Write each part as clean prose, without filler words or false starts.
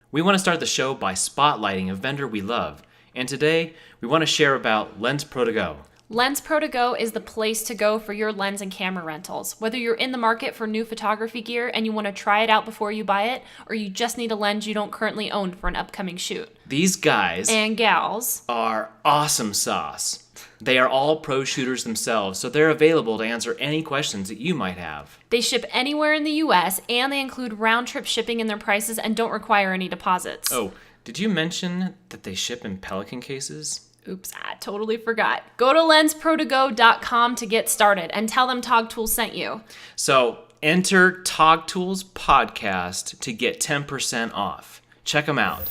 We want to start the show by spotlighting a vendor we love, and today we want to share about Lens Pro To Go. Lens Pro To Go is the place to go for your lens and camera rentals. Whether you're in the market for new photography gear and you want to try it out before you buy it, or you just need a lens you don't currently own for an upcoming shoot. These guys and gals are awesome sauce. They are all pro shooters themselves, so they're available to answer any questions that you might have. They ship anywhere in the U.S., and they include round-trip shipping in their prices and don't require any deposits. Oh, did you mention that they ship in Pelican cases? Oops, I totally forgot. Go to lensprotogo.com to get started and tell them TogTools sent you. So enter TogTools Podcast to get 10% off. Check them out.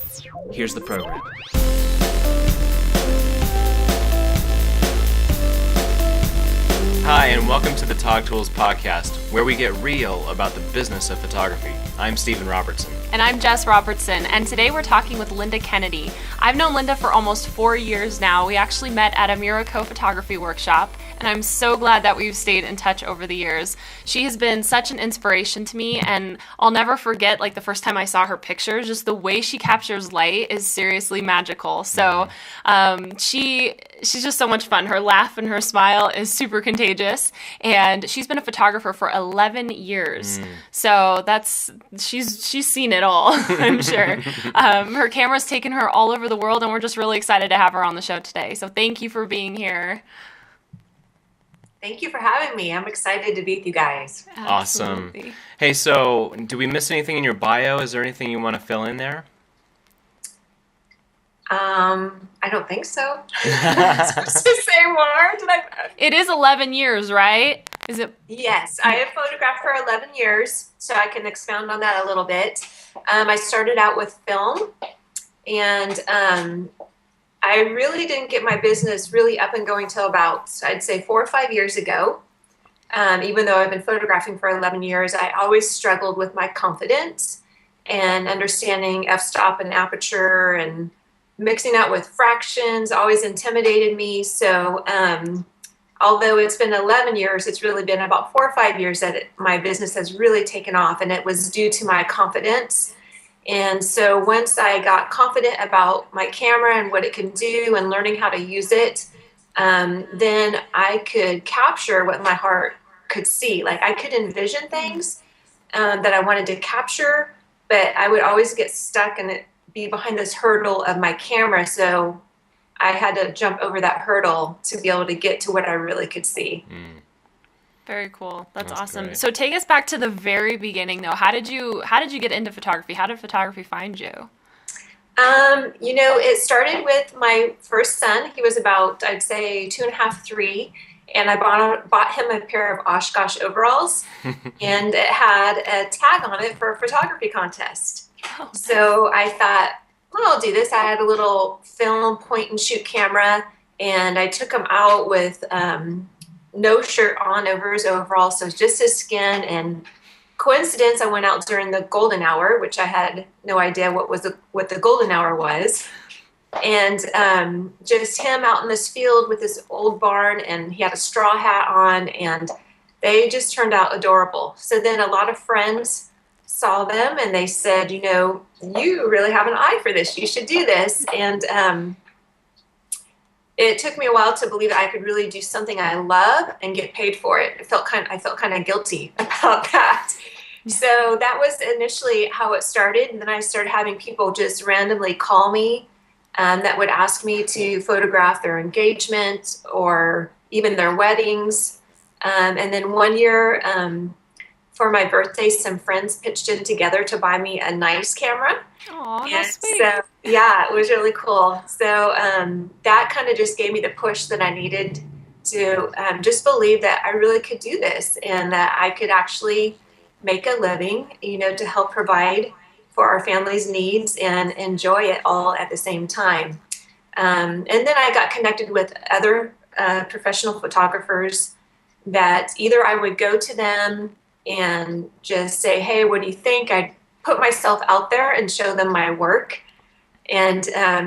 Here's the program. Hi, and welcome to the TogTools Podcast, where we get real about the business of photography. I'm Stephen Robertson. And I'm Jess Robertson, and today we're talking with Lynda Kennedy. I've known Lynda for almost 4 years now. We actually met at a MeRa Koh Photography workshop, and I'm so glad that we've stayed in touch over the years. She has been such an inspiration to me, and I'll never forget the first time I saw her pictures. Just the way she captures light is seriously magical. So she's just so much fun. Her laugh and her smile is super contagious, and she's been a photographer for 11 years. So she's seen it all, I'm sure. Her camera's taken her all over the world, and we're just really excited to have her on the show today. So thank you for being here. Thank you for having me. I'm excited to be with you guys. Absolutely. Awesome. Hey, so do we miss anything in your bio? Is there anything you want to fill in there? I don't think so. I'm supposed to say more? It is 11 years, right? Is it? Yes, I have photographed for 11 years, so I can expound on that a little bit. I started out with film, and I really didn't get my business really up and going till about, I'd say, 4 or 5 years ago. Even though I've been photographing for 11 years, I always struggled with my confidence and understanding f-stop and aperture, and mixing that with fractions always intimidated me. So although it's been 11 years, it's really been about 4 or 5 years that my business has really taken off, and it was due to my confidence. And so once I got confident about my camera and what it can do and learning how to use it, then I could capture what my heart could see. Like, I could envision things that I wanted to capture, but I would always get stuck and be behind this hurdle of my camera. So I had to jump over that hurdle to be able to get to what I really could see. Very cool. That's awesome. Great. So take us back to the very beginning, though. How did you get into photography? How did photography find you? It started with my first son. He was about, I'd say, 2.5, 3. And I bought him a pair of Oshkosh overalls, and it had a tag on it for a photography contest. Oh, so I thought, well, I'll do this. I had a little film point and shoot camera, and I took him out with no shirt on over his overalls, so just his skin. And coincidence, I went out during the golden hour, which I had no idea what the golden hour was. And just him out in this field with this old barn, and he had a straw hat on, and they just turned out adorable. So then a lot of friends saw them, and they said, you really have an eye for this. You should do this. And it took me a while to believe that I could really do something I love and get paid for it. I felt kind of guilty about that. So that was initially how it started. And then I started having people just randomly call me that would ask me to photograph their engagement or even their weddings. And then one year, for my birthday, some friends pitched in together to buy me a nice camera. Aw, that's sweet. So, yeah, it was really cool. So that kind of just gave me the push that I needed to just believe that I really could do this, and that I could actually make a living, to help provide for our family's needs and enjoy it all at the same time. And then I got connected with other professional photographers that either I would go to them and just say, hey, what do you think? I'd put myself out there and show them my work and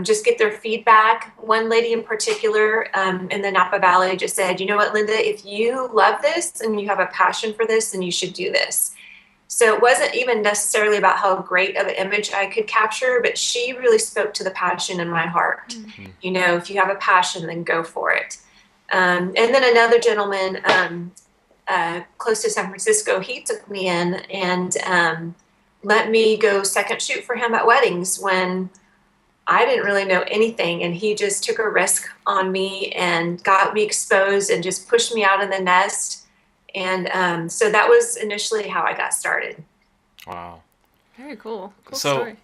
just get their feedback. One lady in particular in the Napa Valley just said, you know what, Lynda, if you love this and you have a passion for this, then you should do this. So it wasn't even necessarily about how great of an image I could capture, but she really spoke to the passion in my heart. If you have a passion, then go for it. And then another gentleman close to San Francisco, he took me in and let me go second shoot for him at weddings when I didn't really know anything. And he just took a risk on me and got me exposed and just pushed me out of the nest. And so that was initially how I got started. Wow. Very cool. Cool So story.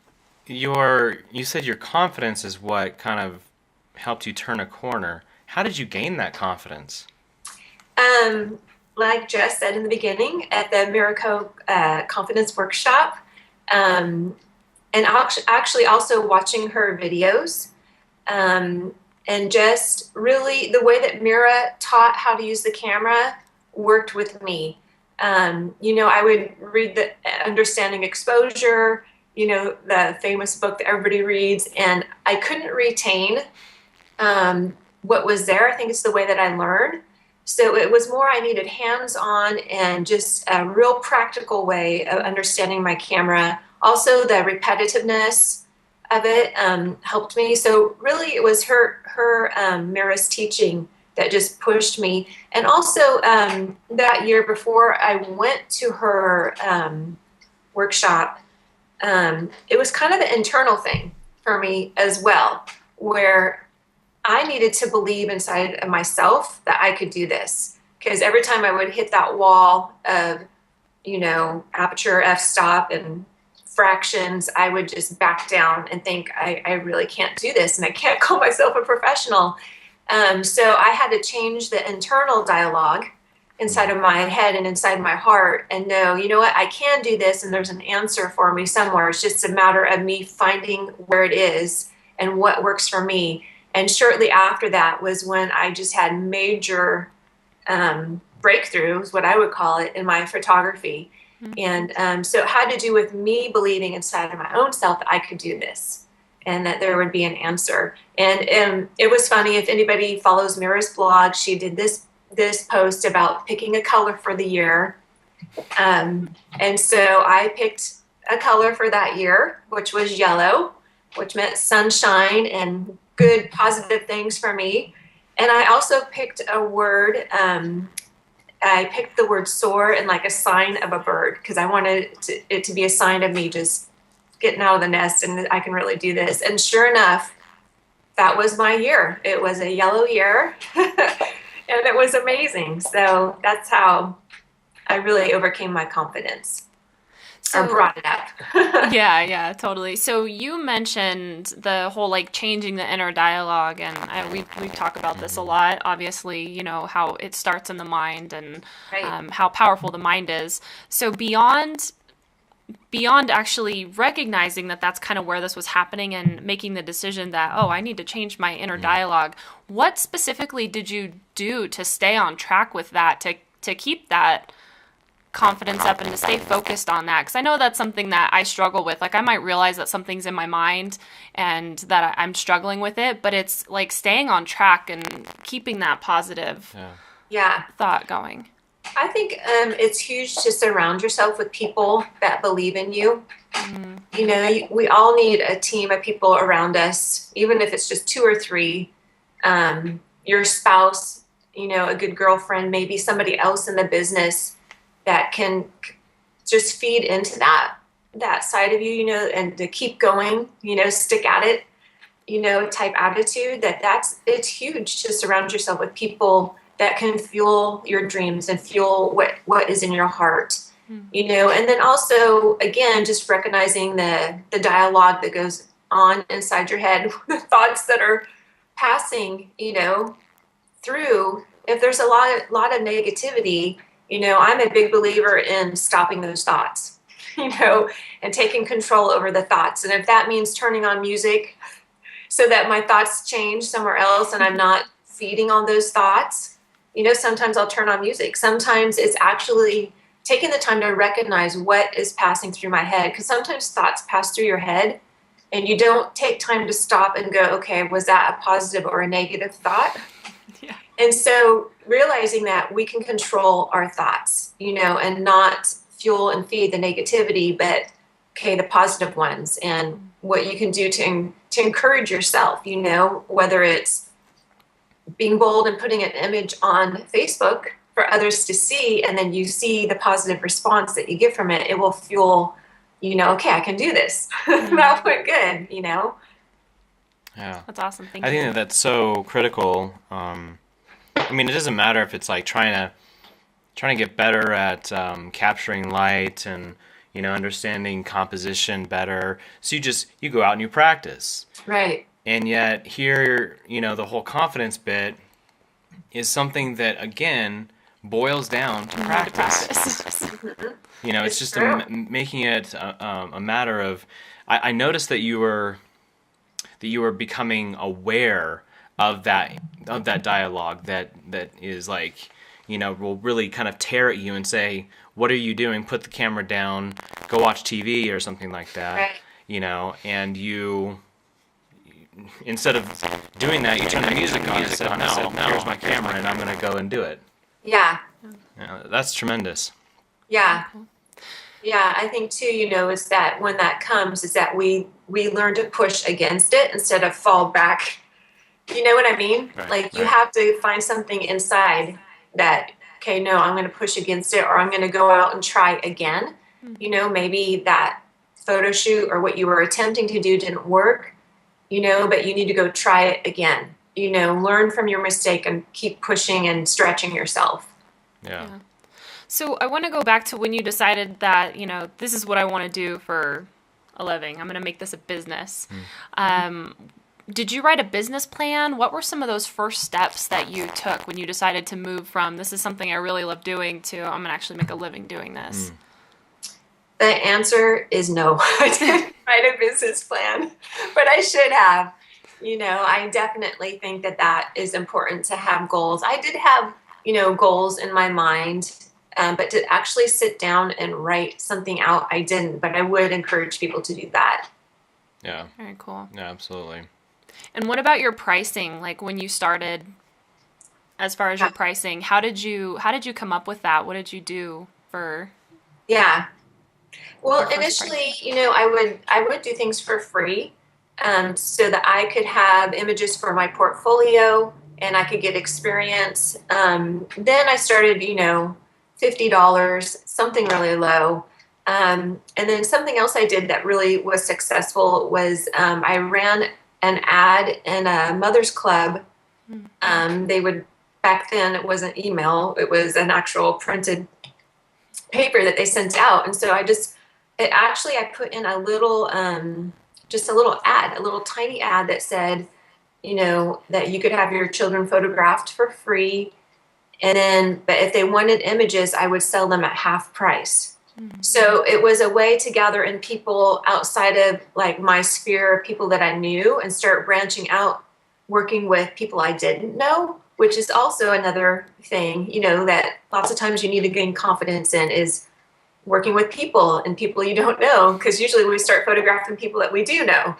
you said your confidence is what kind of helped you turn a corner. How did you gain that confidence? Like Jess said in the beginning, at the MeRa Koh Confidence Workshop, and actually also watching her videos, and just really the way that MeRa taught how to use the camera worked with me. I would read the Understanding Exposure, the famous book that everybody reads, and I couldn't retain what was there. I think it's the way that I learned. So it was more I needed hands-on and just a real practical way of understanding my camera. Also, the repetitiveness of it helped me. So really, it was her MeRa's teaching that just pushed me. And also that year before I went to her workshop, it was kind of an internal thing for me as well, where I needed to believe inside of myself that I could do this. Because every time I would hit that wall of, aperture, f-stop, and fractions, I would just back down and think, I really can't do this, and I can't call myself a professional. So I had to change the internal dialogue inside of my head and inside my heart and know, you know what, I can do this, and there's an answer for me somewhere. It's just a matter of me finding where it is and what works for me. And shortly after that was when I just had major breakthroughs, what I would call it, in my photography. And so it had to do with me believing inside of my own self that I could do this and that there would be an answer. And it was funny, if anybody follows MeRa's blog, she did this post about picking a color for the year. And so I picked a color for that year, which was yellow, which meant sunshine and good positive things for me. And I also picked a word. I picked the word soar and like a sign of a bird, because I wanted it to be a sign of me just getting out of the nest and I can really do this. And sure enough, that was my year. It was a yellow year and it was amazing. So that's how I really overcame my confidence. Or brought it up. Yeah, totally. So you mentioned the whole changing the inner dialogue, and we talk about this a lot. Obviously, how it starts in the mind and Right. How powerful the mind is. So beyond actually recognizing that that's kind of where this was happening and making the decision that, I need to change my inner dialogue, what specifically did you do to stay on track with that, to keep that confidence up and to stay focused on that? Because I know that's something that I struggle with. I might realize that something's in my mind and that I'm struggling with it, but it's staying on track and keeping that positive thought going. I think it's huge to surround yourself with people that believe in you. We all need a team of people around us, even if it's just 2 or 3. Your spouse, a good girlfriend, maybe somebody else in the business that can just feed into that side of you, and to keep going, stick at it, type attitude. It's huge to surround yourself with people that can fuel your dreams and fuel what is in your heart, and then also, again, just recognizing the dialogue that goes on inside your head, the thoughts that are passing, through. If there's a lot of negativity, I'm a big believer in stopping those thoughts, and taking control over the thoughts. And if that means turning on music so that my thoughts change somewhere else and I'm not feeding on those thoughts, sometimes I'll turn on music. Sometimes it's actually taking the time to recognize what is passing through my head, because sometimes thoughts pass through your head and you don't take time to stop and go, okay, was that a positive or a negative thought? And so realizing that we can control our thoughts, and not fuel and feed the negativity, but okay, the positive ones, and what you can do to encourage yourself, you know, whether it's being bold and putting an image on Facebook for others to see, and then you see the positive response that you get from it, it will fuel, you know, okay, I can do this. That went good, you know? Yeah. That's awesome. Thank you. I think that's so critical. I mean, it doesn't matter if it's like trying to get better at capturing light and, you know, understanding composition better. So you go out and you practice. Right. And yet here, you know, the whole confidence bit is something that, again, boils down to practice. You know, it's just making it a matter of, I noticed that you were becoming aware of that dialogue that is like, you know, will really kind of tear at you and say, what are you doing? Put the camera down, go watch TV or something like that. Right. You know, and you, instead of doing that, you turn the music on and say, no, here's my camera and I'm going to go and do it. Yeah. That's tremendous. Yeah. Yeah, I think too, you know, is that when that comes, is that we learn to push against it instead of fall back. You know what I mean? Right, like you have to find something inside that, okay, no, I'm going to push against it, or I'm going to go out and try again. You know, maybe that photo shoot or what you were attempting to do didn't work, you know, but you need to go try it again. You know, learn from your mistake and keep pushing and stretching yourself. Yeah. So I want to go back to when you decided that, you know, this is what I want to do for a living. I'm going to make this a business. Did you write a business plan? What were some of those first steps that you took when you decided to move from this is something I really love doing to I'm going to actually make a living doing this? The answer is no. I didn't write a business plan, but I should have. You know, I definitely think that is important to have goals. I did have, you know, goals in my mind, but to actually sit down and write something out, I didn't. But I would encourage people to do that. Yeah. Very cool. Yeah, absolutely. And what about your pricing? Like when you started, as far as your pricing, how did you come up with that? What did you do for? Yeah. Well, your first initially, pricing? you know, I would do things for free, so that I could have images for my portfolio and I could get experience. Then I started, you know, $50, something really low. And then something else I did that really was successful was I ran an ad in a mother's club. They would, back then it wasn't email, it was an actual printed paper that they sent out. And so I put in a little, just a little ad, a little tiny ad that said, you know, that you could have your children photographed for free. And then, but if they wanted images, I would sell them at half price. So it was a way to gather in people outside of like my sphere, people that I knew, and start branching out, working with people I didn't know, which is also another thing, you know, that lots of times you need to gain confidence in is working with people and people you don't know, because usually we start photographing people that we do know,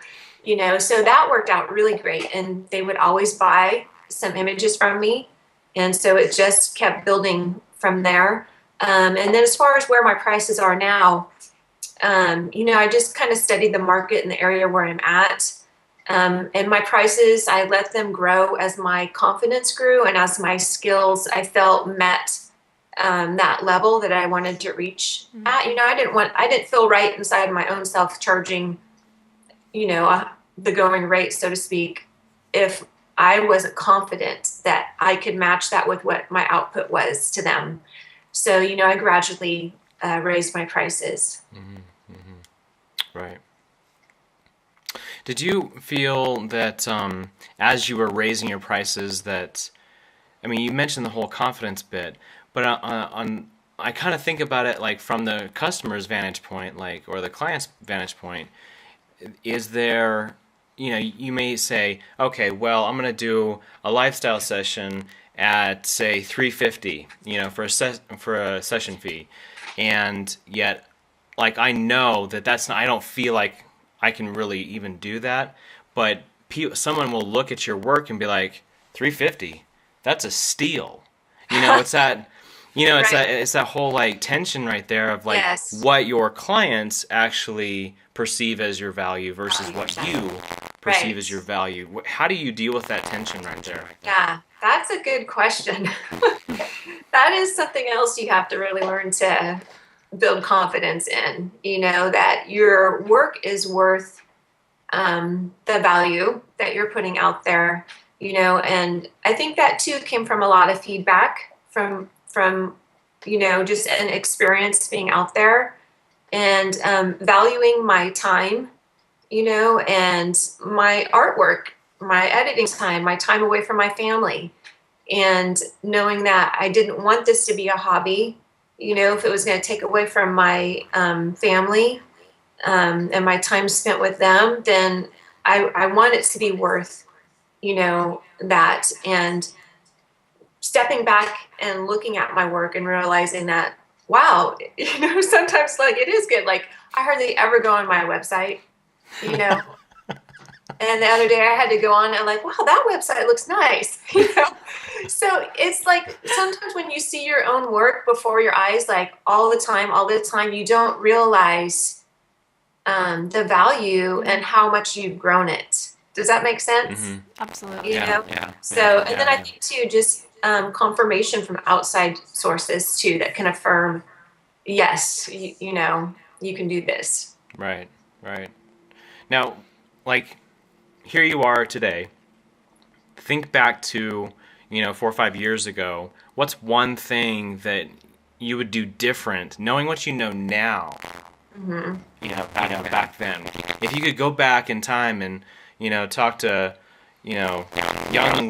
you know, so that worked out really great. And they would always buy some images from me. And so it just kept building from there. And then as far as where my prices are now, you know, I just kind of studied the market in the area where I'm at. And my prices, I let them grow as my confidence grew and as my skills, I felt met that level that I wanted to reach at. You know, I didn't feel right inside my own self charging, you know, the going rate, so to speak, if I wasn't confident that I could match that with what my output was to them. So, you know, I gradually raised my prices. Right. Did you feel that as you were raising your prices that, I mean, you mentioned the whole confidence bit, but I kind of think about it like from the customer's vantage point, like, or the client's vantage point. Is there, you know, you may say, okay, well, I'm going to do a lifestyle session at say $350, you know, for a session fee, and yet, like, I know that's not, I don't feel like I can really even do that, but someone will look at your work and be like, $350, that's a steal, you know. It's that It's Right. it's that whole like tension right there of like Yes. what your clients actually perceive as your value versus what you perceive Right. as your value. How do you deal with that tension right there? Yeah, that's a good question. That is something else you have to really learn to build confidence in, that your work is worth the value that you're putting out there, and I think that too came from a lot of feedback from just an experience being out there and valuing my time, and my artwork, my editing time, my time away from my family, and knowing that I didn't want this to be a hobby, if it was going to take away from my family and my time spent with them, then I want it to be worth, that. And stepping back and looking at my work and realizing that, wow, sometimes like it is good. Like I hardly ever go on my website, and the other day I had to go on and like, wow, that website looks nice, So it's like sometimes when you see your own work before your eyes, like all the time, you don't realize the value and how much you've grown it. Does that make sense? Mm-hmm. Absolutely. Yeah. So, and then I think too, just confirmation from outside sources too that can affirm, yes, you can do this. Right. Now, like, here you are today. Think back to, 4 or 5 years ago. What's one thing that you would do different, knowing what you know now? Mm-hmm. Back then. If you could go back in time and, talk to, young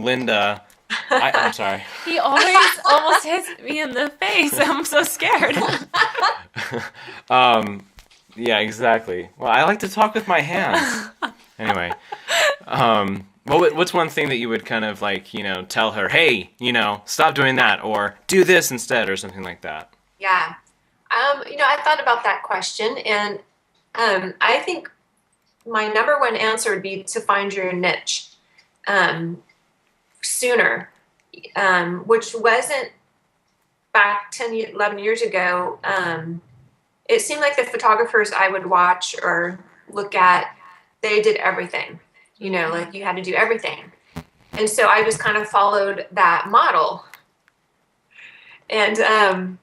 Lynda. I'm sorry. He always almost hits me in the face. I'm so scared. Yeah, exactly. Well, I like to talk with my hands. Anyway, what's one thing that you would kind of like, tell her, hey, stop doing that, or do this instead, or something like that? Yeah. I thought about that question, and I think my number one answer would be to find your niche sooner, which wasn't back 10, 11 years ago. It seemed like the photographers I would watch or look at, they did everything, like you had to do everything. And so I just kind of followed that model. And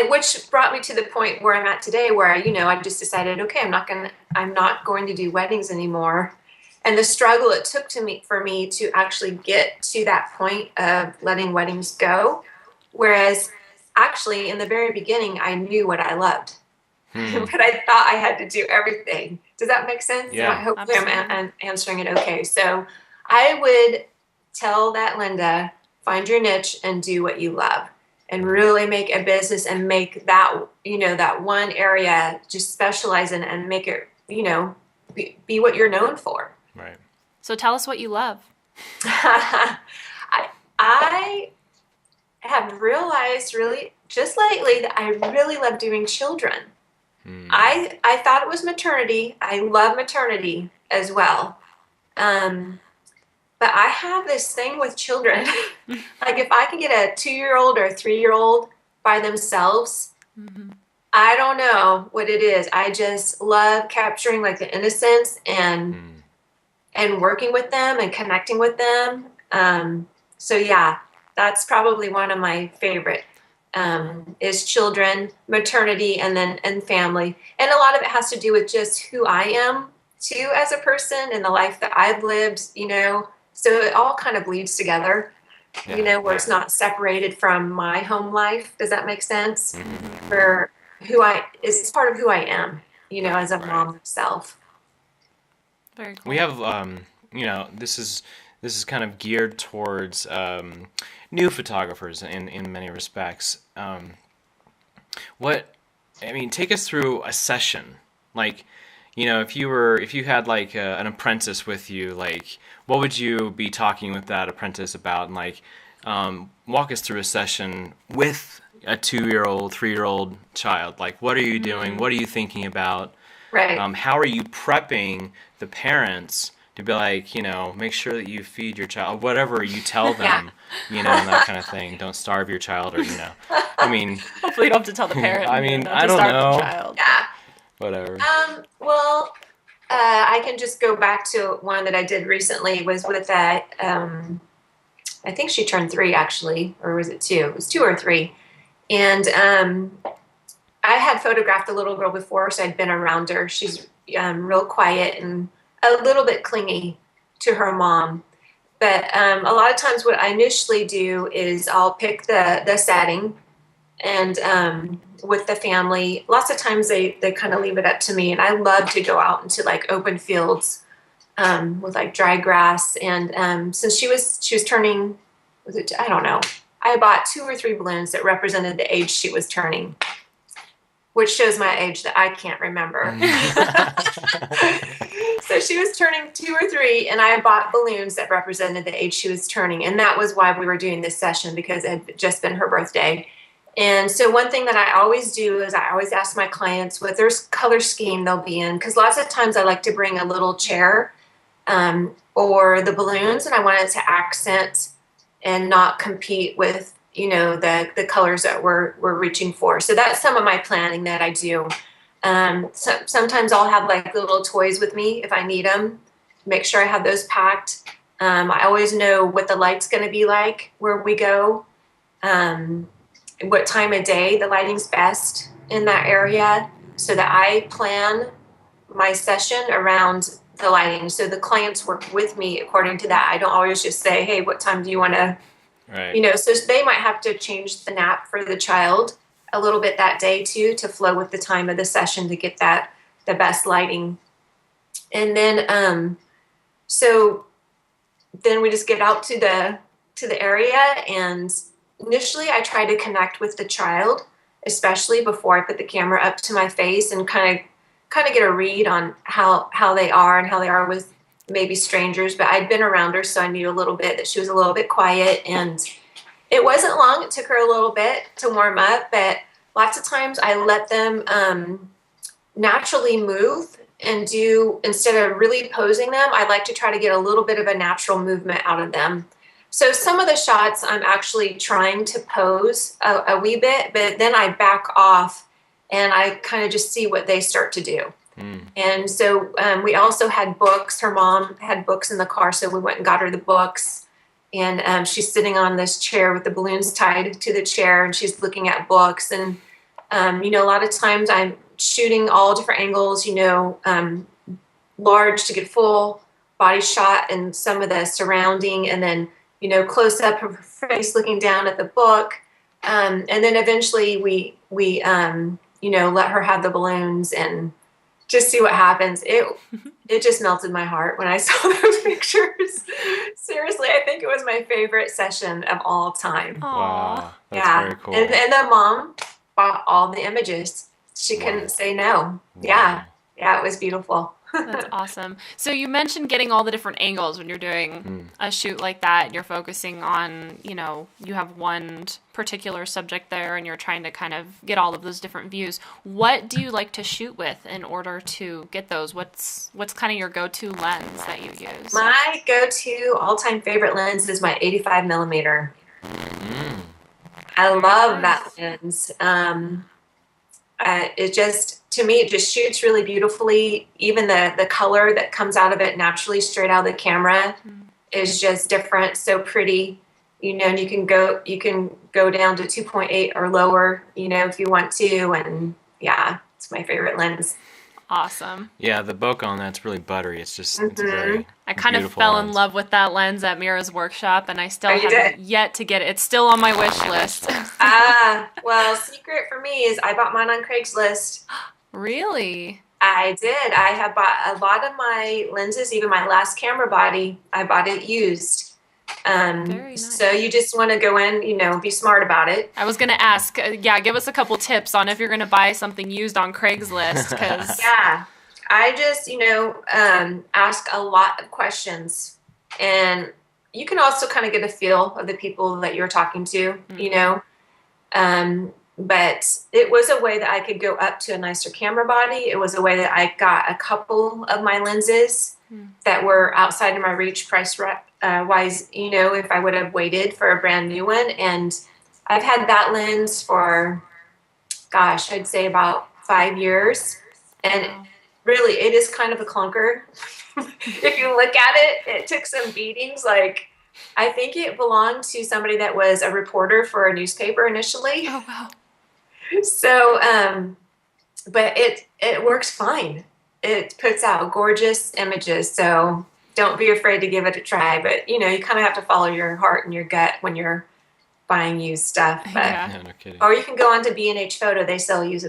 which brought me to the point where I'm at today, where I just decided, okay, I'm not going to do weddings anymore. And the struggle it took for me to actually get to that point of letting weddings go, whereas actually in the very beginning I knew what I loved, but I thought I had to do everything. Does that make sense? Yeah. Hopefully I'm answering it okay. So I would tell that Lynda, find your niche and do what you love. And really make a business and make that, that one area just specialize in and make it, be what you're known for. Right. So tell us what you love. I have realized really just lately that I really love doing children. I thought it was maternity. I love maternity as well. But I have this thing with children. Like if I can get a 2-year-old or a 3-year-old by themselves, I don't know what it is. I just love capturing like the innocence and working with them and connecting with them. So yeah, that's probably one of my favorite is children, maternity, and family. And a lot of it has to do with just who I am too as a person and the life that I've lived, So it all kind of bleeds together, where it's not separated from my home life. Does that make sense? For it's part of who I am, as a mom myself. Very cool. We have, this is kind of geared towards new photographers in many respects. Take us through a session, like. If you had like an apprentice with you, like what would you be talking with that apprentice about? And like, walk us through a session with a 2-year-old, 3-year-old child. Like, what are you doing? What are you thinking about? Right. How are you prepping the parents to be like, make sure that you feed your child, whatever you tell them, and that kind of thing. Don't starve your child, or I mean, hopefully you don't have to tell the parent. I mean, not I to don't starve know. the child. Yeah. Whatever. Well, I can just go back to one that I did recently. Was with that. I think she turned 3 actually, or was it 2? It was 2 or 3, and I had photographed the little girl before, so I'd been around her. She's real quiet and a little bit clingy to her mom. But a lot of times what I initially do is I'll pick the setting and with the family. Lots of times they kind of leave it up to me. And I love to go out into like open fields with like dry grass. And since she was turning, I don't know, I bought 2 or 3 balloons that represented the age she was turning, which shows my age that I can't remember. So she was turning 2 or 3, and I bought balloons that represented the age she was turning. And that was why we were doing this session, because it had just been her birthday. And so one thing that I always do is I always ask my clients what their color scheme they'll be in, because lots of times I like to bring a little chair or the balloons, and I want it to accent and not compete with the colors that we're reaching for. So that's some of my planning that I do. Sometimes I'll have like little toys with me if I need them. Make sure I have those packed. I always know what the light's going to be like where we go, what time of day the lighting's best in that area, so that I plan my session around the lighting. So the clients work with me according to that. I don't always just say, hey, what time do you want to, right. So they might have to change the nap for the child a little bit that day too, to flow with the time of the session to get the best lighting. And then, so then we just get out to the area, and initially I try to connect with the child, especially before I put the camera up to my face, and kind of get a read on how they are and how they are with maybe strangers. But I'd been around her, so I knew a little bit that she was a little bit quiet, and it wasn't long. It took her a little bit to warm up, but lots of times I let them naturally move and do, instead of really posing them, I like to try to get a little bit of a natural movement out of them. So some of the shots I'm actually trying to pose a wee bit, but then I back off and I kind of just see what they start to do. And so we also had books. Her mom had books in the car, so we went and got her the books. And she's sitting on this chair with the balloons tied to the chair, and she's looking at books. And, a lot of times I'm shooting all different angles, large to get full body shot and some of the surrounding, and then, close up her face looking down at the book. And then eventually we let her have the balloons and just see what happens. It just melted my heart when I saw those pictures. Seriously, I think it was my favorite session of all time. Wow, that's very cool. And the mom bought all the images. She couldn't say no. Yeah, it was beautiful. That's awesome. So you mentioned getting all the different angles when you're doing a shoot like that. You're focusing on, you have one particular subject there and you're trying to kind of get all of those different views. What do you like to shoot with in order to get those? What's kind of your go-to lens that you use? My go-to all-time favorite lens is my 85 millimeter. I love that lens. To me, it just shoots really beautifully. Even the color that comes out of it naturally straight out of the camera is just different, so pretty. And you can go down to 2.8 or lower, if you want to. And yeah, it's my favorite lens. Awesome. Yeah, the bokeh on that's really buttery. It's just it's a very I kind of fell in love with that lens at MeRa's workshop, and I still haven't yet to get it. It's still on my wish list. Well, secret for me is I bought mine on Craigslist. Really? I did. I have bought a lot of my lenses, even my last camera body, I bought it used. Very nice. So you just want to go in, be smart about it. I was going to ask, give us a couple tips on if you're going to buy something used on Craigslist. Cause... Yeah, I just, ask a lot of questions, and you can also kind of get a feel of the people that you're talking to, But it was a way that I could go up to a nicer camera body. It was a way that I got a couple of my lenses that were outside of my reach price wise, if I would have waited for a brand new one. And I've had that lens for, gosh, I'd say about 5 years. And really, it is kind of a clunker. If you look at it, it took some beatings. Like, I think it belonged to somebody that was a reporter for a newspaper initially. Oh, wow. So, but it works fine. It puts out gorgeous images. So don't be afraid to give it a try. But, you kind of have to follow your heart and your gut when you're buying used stuff. But, Yeah, no kidding. or you can go on to B&H Photo. They sell used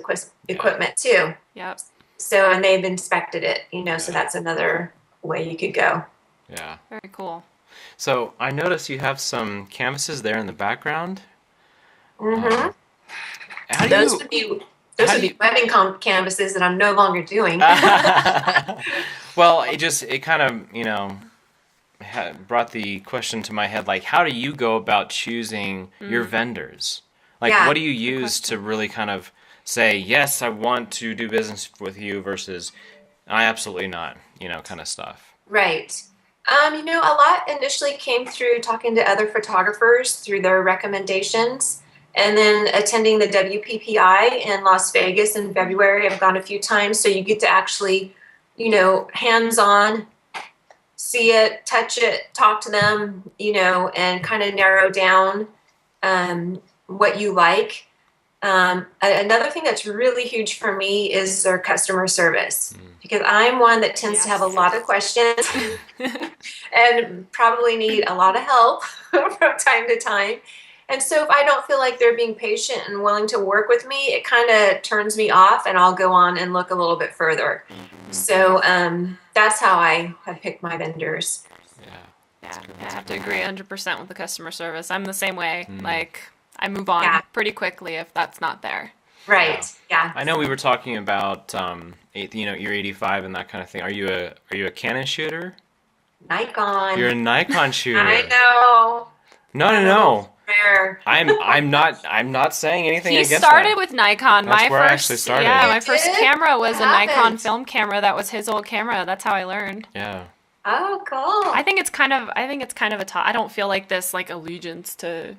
equipment too. Yep. So, and they've inspected it, so that's another way you could go. Yeah. Very cool. So I noticed you have some canvases there in the background. Mm-hmm. How do Those you... would be wedding canvases that I'm no longer doing. Well, it kind of, brought the question to my head, like, how do you go about choosing your vendors? Like, what do you use to really kind of say, yes, I want to do business with you versus I absolutely not, kind of stuff? Right. A lot initially came through talking to other photographers through their recommendations, and then attending the WPPI in Las Vegas in February. I've gone a few times, so you get to actually, hands-on, see it, touch it, talk to them, and kind of narrow down what you like. Another thing that's really huge for me is their customer service, because I'm one that tends to have a lot of questions and probably need a lot of help from time to time. And so if I don't feel like they're being patient and willing to work with me, it kind of turns me off, and I'll go on and look a little bit further. So that's how I have picked my vendors. Yeah, I have to agree 100% with the customer service. I'm the same way. Like, I move on pretty quickly if that's not there. Right. Yeah. I know we were talking about your 85 and that kind of thing. Are you a Canon shooter? Nikon. You're a Nikon shooter. I know. No. Rare. I'm not saying anything He against started that. with Nikon. That's where I actually started. Yeah, You my first did? camera was What a Nikon happened? film camera. That was his old camera. That's how I learned. Yeah. Oh, cool. I think it's kind of a I don't feel like this like allegiance to,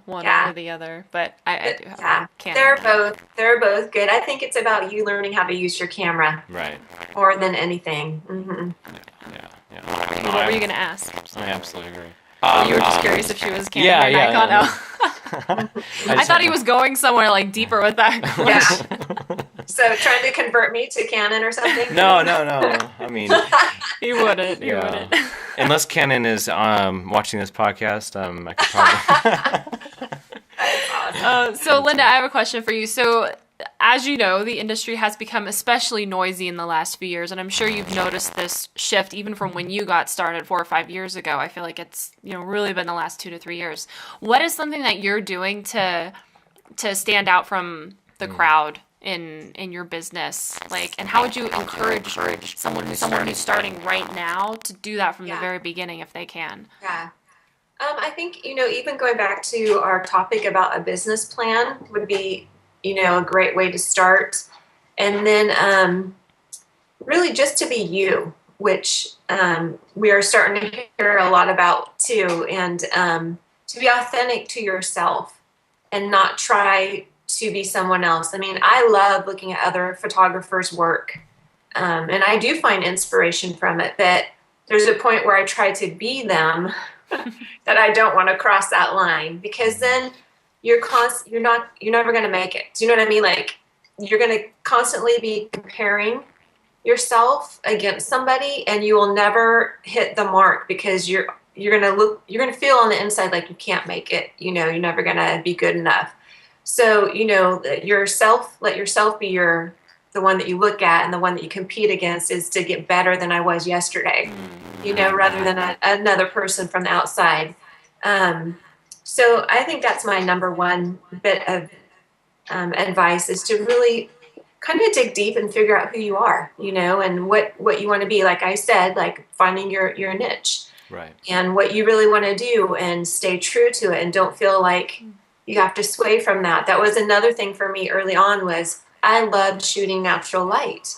one Yeah. or the other, but I do have a Canon. They're both good. I think it's about you learning how to use your camera Right. more than anything. Mm-hmm. Yeah. What were you going to ask? I absolutely agree. You were just curious if she was Canon or Nikon. Yeah. I thought he was going somewhere like deeper with that question. Yeah. So trying to convert me to Canon or something? No. I mean, He wouldn't. He wouldn't. unless Canon is watching this podcast, I could probably. That's awesome. So, Lynda, I have a question for you. So, as you know, the industry has become especially noisy in the last few years, and I'm sure you've noticed this shift even from when you got started 4 or 5 years ago. I feel like it's really been the last 2 to 3 years. What is something that you're doing to stand out from the crowd in your business? Like, and how would you encourage someone who's starting right now to do that from the very beginning if they can? Yeah. I think, even going back to our topic about a business plan would be, a great way to start. And then really just to be you, which we are starting to hear a lot about too. And to be authentic to yourself and not try to be someone else. I mean, I love looking at other photographers' work. And I do find inspiration from it, but there's a point where I try to be them that I don't want to cross that line, because then you're never going to make it. Do you know what I mean? Like, you're going to constantly be comparing yourself against somebody, and you will never hit the mark, because you're going to feel on the inside like you can't make it. You're never going to be good enough. So, let yourself be the one that you look at, and the one that you compete against is to get better than I was yesterday, rather than another person from the outside. So I think that's my number one bit of advice, is to really kind of dig deep and figure out who you are, and what you want to be. Like I said, like finding your niche, Right. and what you really want to do, and stay true to it, and don't feel like, you have to sway from that. That was another thing for me early on, was I loved shooting natural light.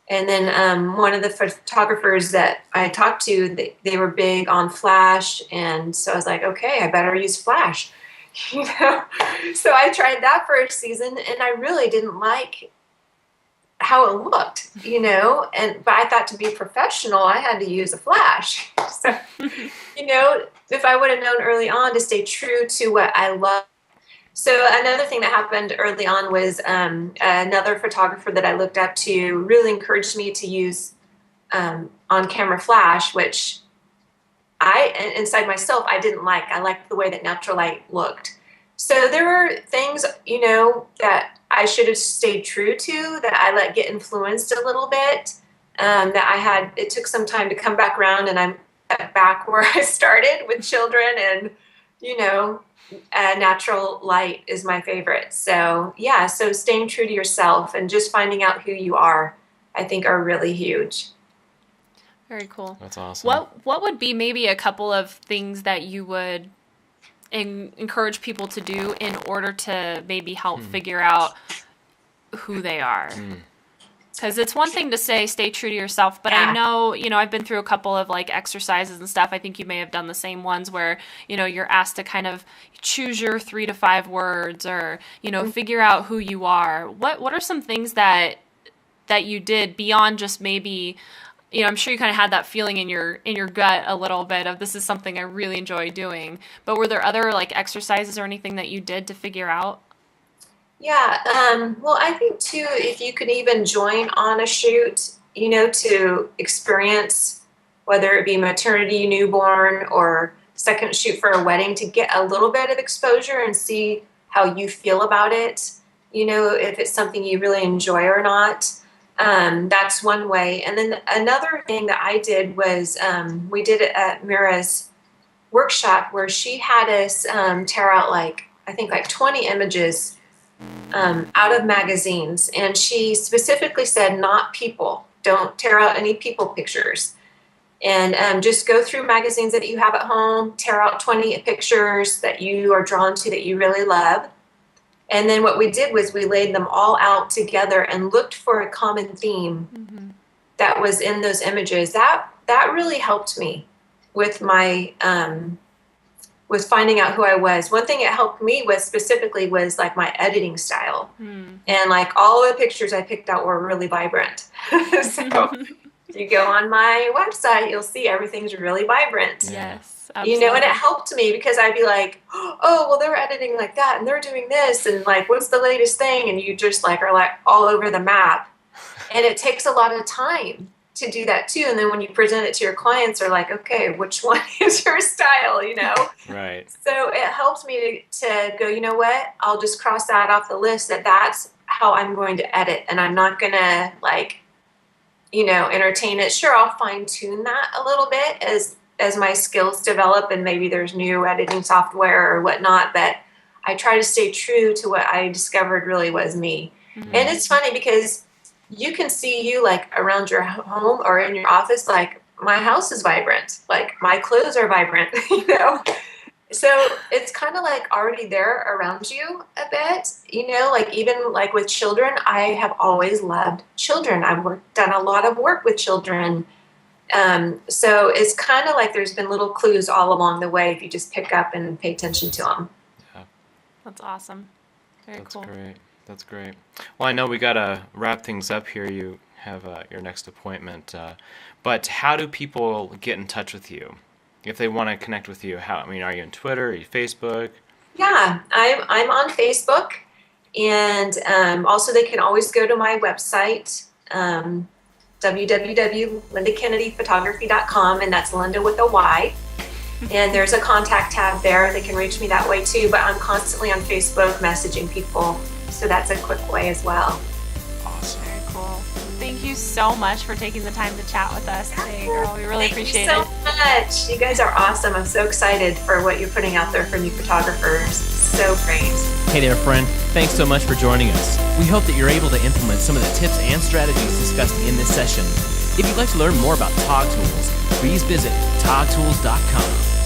And then one of the photographers that I talked to, they were big on flash. And so I was like, okay, I better use flash. You know, so I tried that for a season, and I really didn't like how it looked, you know, but I thought to be professional, I had to use a flash. So, you know, if I would have known early on to stay true to what I love. So another thing that happened early on was another photographer that I looked up to really encouraged me to use on-camera flash, which inside myself, I didn't like. I liked the way that natural light looked. So there were things, you know, that I should have stayed true to, that I let get influenced a little bit, it took some time to come back around, and I'm back where I started with children, and, you know, natural light is my favorite. So yeah, so staying true to yourself and just finding out who you are, I think, are really huge. Very cool. That's awesome. What would be maybe a couple of things that you would encourage people to do in order to maybe help figure out who they are? Because it's one thing to say, stay true to yourself, but I know, you know, I've been through a couple of like exercises and stuff. I think you may have done the same ones where, you know, you're asked to kind of choose your 3 to 5 words, or, you know, figure out who you are. What are some things that you did beyond just maybe, you know, I'm sure you kind of had that feeling in your gut a little bit of, this is something I really enjoy doing, but were there other like exercises or anything that you did to figure out? Yeah. Well, I think too, if you could even join on a shoot, you know, to experience, whether it be maternity, newborn, or second shoot for a wedding, to get a little bit of exposure and see how you feel about it, you know, if it's something you really enjoy or not. That's one way. And then another thing that I did was we did it at MeRa's workshop, where she had us tear out like 20 images out of magazines. And she specifically said, not people. Don't tear out any people pictures. And just go through magazines that you have at home, tear out 20 pictures that you are drawn to, that you really love. And then what we did was we laid them all out together and looked for a common theme that was in those images. That really helped me with my with finding out who I was. One thing it helped me with specifically was like my editing style. And like all the pictures I picked out were really vibrant. So if you go on my website, you'll see everything's really vibrant. Yes. Absolutely. You know, and it helped me because I'd be like, oh, well, they're editing like that and they're doing this, and like, what's the latest thing? And you just like are like all over the map. And it takes a lot of time to do that too. And then when you present it to your clients, they're like, okay, which one is your style, you know? Right. So it helps me to go, you know what, I'll just cross that off the list, that's how I'm going to edit. And I'm not going to like, you know, entertain it. Sure, I'll fine tune that a little bit as my skills develop, and maybe there's new editing software or whatnot, but I try to stay true to what I discovered really was me. And it's funny because you can see you like around your home or in your office, like my house is vibrant, like my clothes are vibrant, you know? So it's kind of like already there around you a bit, you know, like even like with children, I have always loved children. I've done a lot of work with children. So it's kind of like there's been little clues all along the way if you just pick up and pay attention to them. Yeah. That's awesome. Very cool. That's great. Well, I know we got to wrap things up here. You have your next appointment. But how do people get in touch with you if they want to connect with you? Are you on Twitter? Are you Facebook? Yeah, I'm on Facebook. And also they can always go to my website, www.LyndaKennedyPhotography.com, and that's Lynda with a Y. And there's a contact tab there. They can reach me that way too, but I'm constantly on Facebook messaging people, so that's a quick way as well. Awesome. Very cool. Thank you so much for taking the time to chat with us today, girl. We really appreciate it. Thank you so much. You guys are awesome. I'm so excited for what you're putting out there for new photographers. So great. Hey there, friend. Thanks so much for joining us. We hope that you're able to implement some of the tips and strategies discussed in this session. If you'd like to learn more about TogTools, please visit TogTools.com.